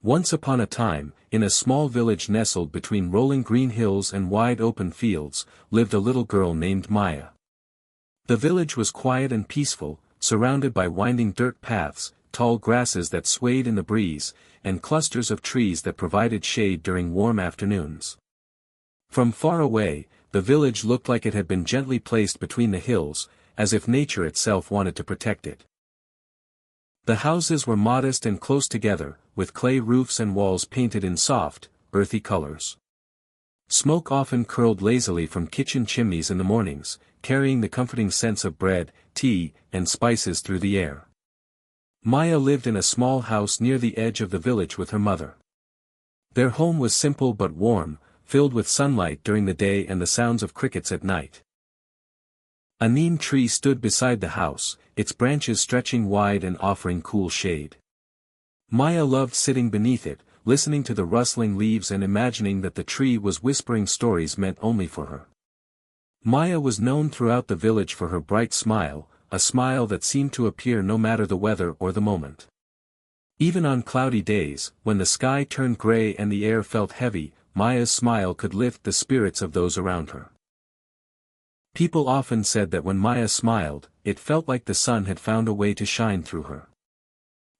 Once upon a time, in a small village nestled between rolling green hills and wide open fields, lived a little girl named Maya. The village was quiet and peaceful, surrounded by winding dirt paths, tall grasses that swayed in the breeze, and clusters of trees that provided shade during warm afternoons. From far away, the village looked like it had been gently placed between the hills, as if nature itself wanted to protect it. The houses were modest and close together, with clay roofs and walls painted in soft, earthy colors. Smoke often curled lazily from kitchen chimneys in the mornings, carrying the comforting scents of bread, tea, and spices through the air. Maya lived in a small house near the edge of the village with her mother. Their home was simple but warm, filled with sunlight during the day and the sounds of crickets at night. A neem tree stood beside the house, its branches stretching wide and offering cool shade. Maya loved sitting beneath it, listening to the rustling leaves and imagining that the tree was whispering stories meant only for her. Maya was known throughout the village for her bright smile, a smile that seemed to appear no matter the weather or the moment. Even on cloudy days, when the sky turned gray and the air felt heavy, Maya's smile could lift the spirits of those around her. People often said that when Maya smiled, it felt like the sun had found a way to shine through her.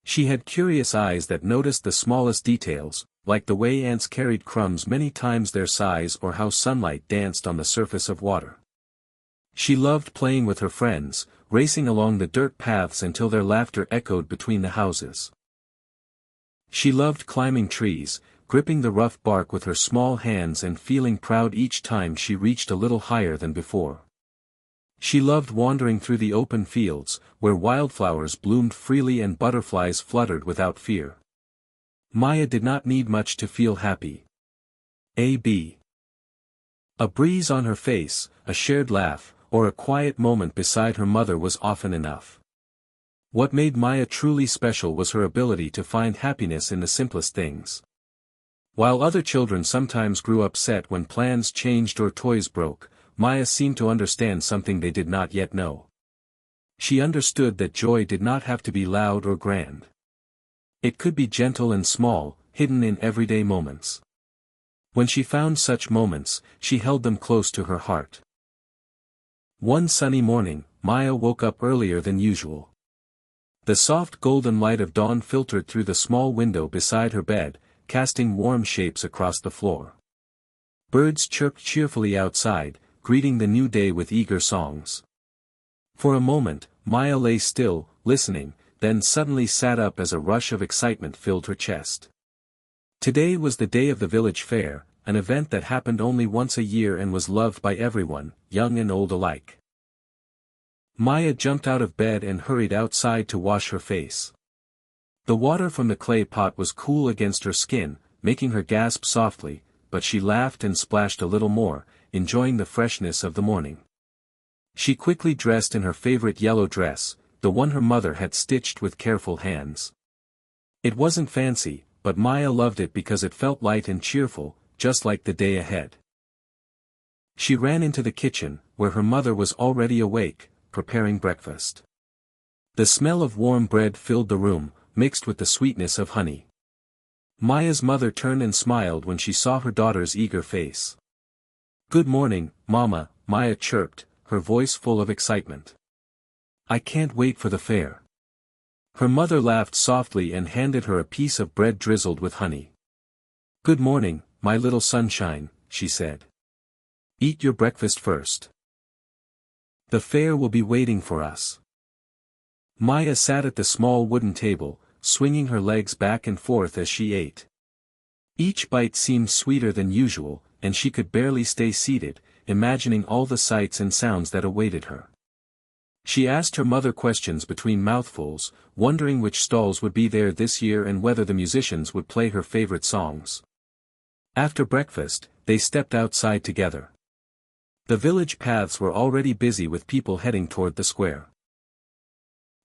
She had curious eyes that noticed the smallest details, like the way ants carried crumbs many times their size or how sunlight danced on the surface of water. She loved playing with her friends, racing along the dirt paths until their laughter echoed between the houses. She loved climbing trees, gripping the rough bark with her small hands and feeling proud each time she reached a little higher than before. She loved wandering through the open fields, where wildflowers bloomed freely and butterflies fluttered without fear. Maya did not need much to feel happy. A breeze on her face, a shared laugh, or a quiet moment beside her mother was often enough. What made Maya truly special was her ability to find happiness in the simplest things. While other children sometimes grew upset when plans changed or toys broke, Maya seemed to understand something they did not yet know. She understood that joy did not have to be loud or grand. It could be gentle and small, hidden in everyday moments. When she found such moments, she held them close to her heart. One sunny morning, Maya woke up earlier than usual. The soft golden light of dawn filtered through the small window beside her bed, casting warm shapes across the floor. Birds chirped cheerfully outside, greeting the new day with eager songs. For a moment, Maya lay still, listening, then suddenly sat up as a rush of excitement filled her chest. Today was the day of the village fair, an event that happened only once a year and was loved by everyone, young and old alike. Maya jumped out of bed and hurried outside to wash her face. The water from the clay pot was cool against her skin, making her gasp softly, but she laughed and splashed a little more, enjoying the freshness of the morning. She quickly dressed in her favorite yellow dress, the one her mother had stitched with careful hands. It wasn't fancy, but Maya loved it because it felt light and cheerful, just like the day ahead. She ran into the kitchen, where her mother was already awake, preparing breakfast. The smell of warm bread filled the room, mixed with the sweetness of honey. Maya's mother turned and smiled when she saw her daughter's eager face. "Good morning, Mama," Maya chirped, her voice full of excitement. "I can't wait for the fair." Her mother laughed softly and handed her a piece of bread drizzled with honey. "Good morning, my little sunshine," she said. "Eat your breakfast first. The fair will be waiting for us." Maya sat at the small wooden table, swinging her legs back and forth as she ate. Each bite seemed sweeter than usual, and she could barely stay seated, imagining all the sights and sounds that awaited her. She asked her mother questions between mouthfuls, wondering which stalls would be there this year and whether the musicians would play her favorite songs. After breakfast, they stepped outside together. The village paths were already busy with people heading toward the square.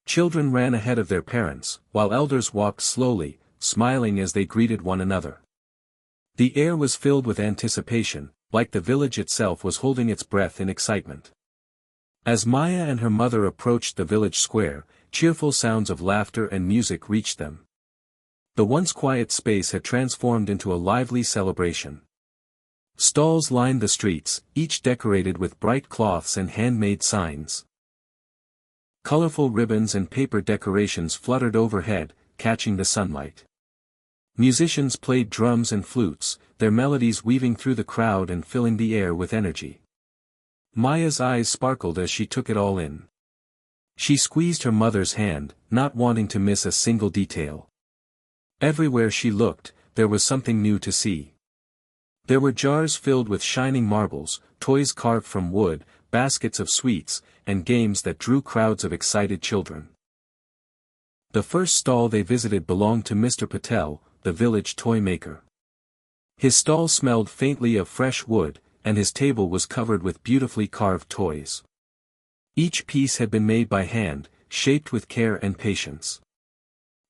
Children ran ahead of their parents, while elders walked slowly, smiling as they greeted one another. The air was filled with anticipation, like the village itself was holding its breath in excitement. As Maya and her mother approached the village square, cheerful sounds of laughter and music reached them. The once quiet space had transformed into a lively celebration. Stalls lined the streets, each decorated with bright cloths and handmade signs. Colorful ribbons and paper decorations fluttered overhead, catching the sunlight. Musicians played drums and flutes, their melodies weaving through the crowd and filling the air with energy. Maya's eyes sparkled as she took it all in. She squeezed her mother's hand, not wanting to miss a single detail. Everywhere she looked, there was something new to see. There were jars filled with shining marbles, toys carved from wood, baskets of sweets, and games that drew crowds of excited children. The first stall they visited belonged to Mr. Patel, the village toy maker. His stall smelled faintly of fresh wood, and his table was covered with beautifully carved toys. Each piece had been made by hand, shaped with care and patience.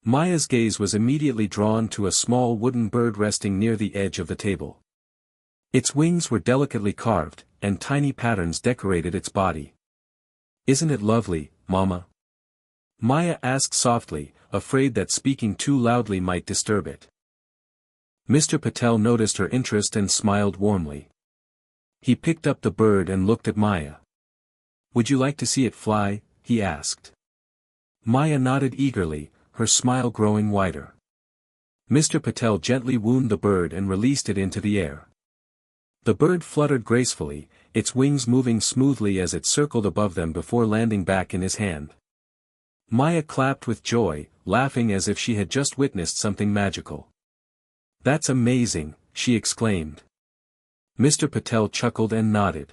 Maya's gaze was immediately drawn to a small wooden bird resting near the edge of the table. Its wings were delicately carved, and tiny patterns decorated its body. "Isn't it lovely, Mama?" Maya asked softly, afraid that speaking too loudly might disturb it. Mr. Patel noticed her interest and smiled warmly. He picked up the bird and looked at Maya. "Would you like to see it fly?" he asked. Maya nodded eagerly, her smile growing wider. Mr. Patel gently wound the bird and released it into the air. The bird fluttered gracefully, its wings moving smoothly as it circled above them before landing back in his hand. Maya clapped with joy, laughing as if she had just witnessed something magical. "That's amazing," she exclaimed. Mr. Patel chuckled and nodded.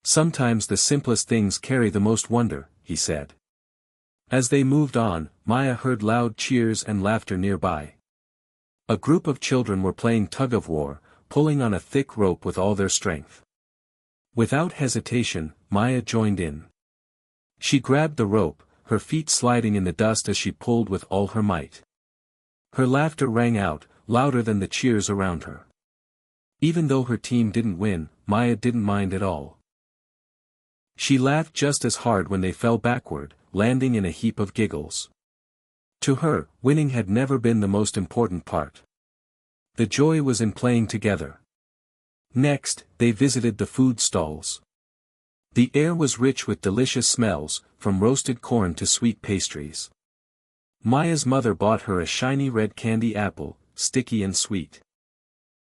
"Sometimes the simplest things carry the most wonder," he said. As they moved on, Maya heard loud cheers and laughter nearby. A group of children were playing tug-of-war, pulling on a thick rope with all their strength. Without hesitation, Maya joined in. She grabbed the rope, her feet sliding in the dust as she pulled with all her might. Her laughter rang out, louder than the cheers around her. Even though her team didn't win, Maya didn't mind at all. She laughed just as hard when they fell backward, landing in a heap of giggles. To her, winning had never been the most important part. The joy was in playing together. Next, they visited the food stalls. The air was rich with delicious smells, from roasted corn to sweet pastries. Maya's mother bought her a shiny red candy apple, sticky and sweet.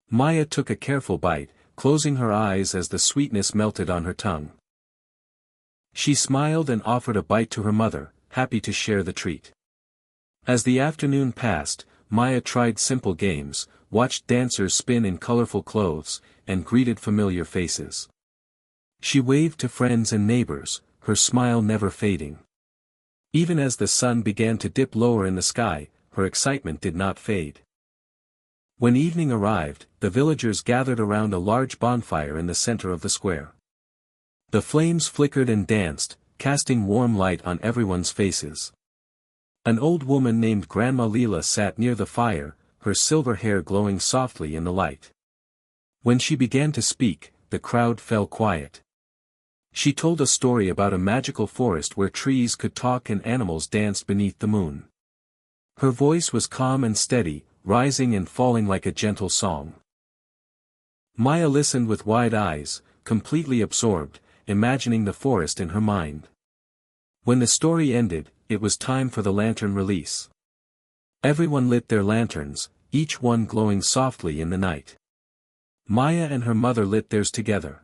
Maya took a careful bite, closing her eyes as the sweetness melted on her tongue. She smiled and offered a bite to her mother, happy to share the treat. As the afternoon passed, Maya tried simple games, watched dancers spin in colorful clothes, and greeted familiar faces. She waved to friends and neighbors, her smile never fading. Even as the sun began to dip lower in the sky, her excitement did not fade. When evening arrived, the villagers gathered around a large bonfire in the center of the square. The flames flickered and danced, casting warm light on everyone's faces. An old woman named Grandma Leela sat near the fire, her silver hair glowing softly in the light. When she began to speak, the crowd fell quiet. She told a story about a magical forest where trees could talk and animals danced beneath the moon. Her voice was calm and steady, rising and falling like a gentle song. Maya listened with wide eyes, completely absorbed, imagining the forest in her mind. When the story ended, it was time for the lantern release. Everyone lit their lanterns, each one glowing softly in the night. Maya and her mother lit theirs together.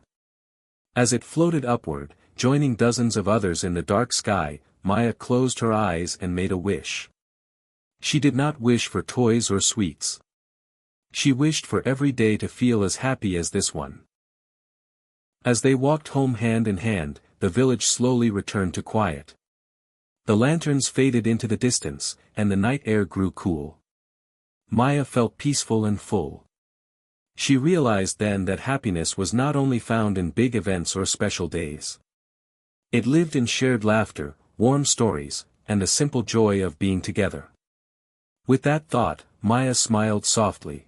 As it floated upward, joining dozens of others in the dark sky, Maya closed her eyes and made a wish. She did not wish for toys or sweets. She wished for every day to feel as happy as this one. As they walked home hand in hand, the village slowly returned to quiet. The lanterns faded into the distance, and the night air grew cool. Maya felt peaceful and full. She realized then that happiness was not only found in big events or special days. It lived in shared laughter, warm stories, and the simple joy of being together. With that thought, Maya smiled softly.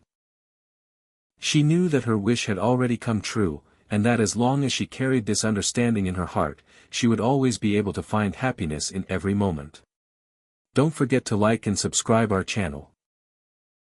She knew that her wish had already come true, and that as long as she carried this understanding in her heart, she would always be able to find happiness in every moment. Don't forget to like and subscribe our channel.